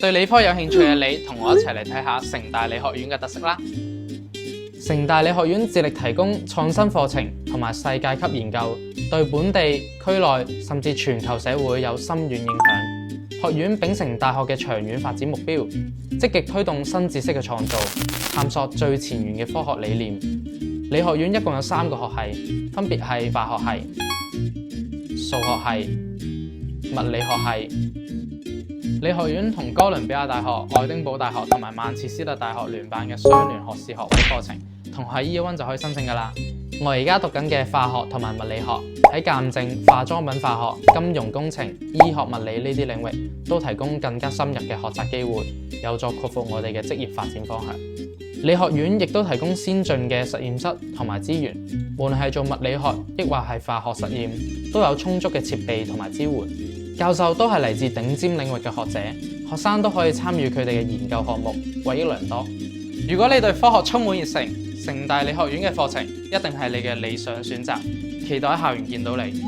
對理科有興趣嘅你，同我一齊嚟睇下城大理學院嘅特色啦。城大理學院致力提供創新課程同埋世界級研究，對本地、區內甚至全球社會有深遠影響。學院秉承大學嘅長遠發展目標，積極推動新知識嘅創造，探索最前沿嘅科學理念。理學院一共有3個學系，分別係化學系、數學系、物理學系。理學院同哥倫比亞大學、愛丁堡大學同埋曼徹斯特大學聯辦嘅雙聯學士學位課程，同學喺 Year 1就可以申請㗎啦。我而家讀緊嘅化學同埋物理學，喺鑑證、化妝品化學、金融工程、醫學物理呢啲領域，都提供更加深入嘅學習機會，有助擴闊我哋嘅職業發展方向。理學院亦都提供先進嘅實驗室同埋資源，無論係做物理學，抑或係化學實驗，都有充足嘅設備同埋支援。教授都係嚟自頂尖領域嘅學者，學生都可以參與佢哋嘅研究項目，獲益良多。如果你對科學充滿熱誠，城大理學院嘅課程一定係你嘅理想選擇。期待喺校園見到你。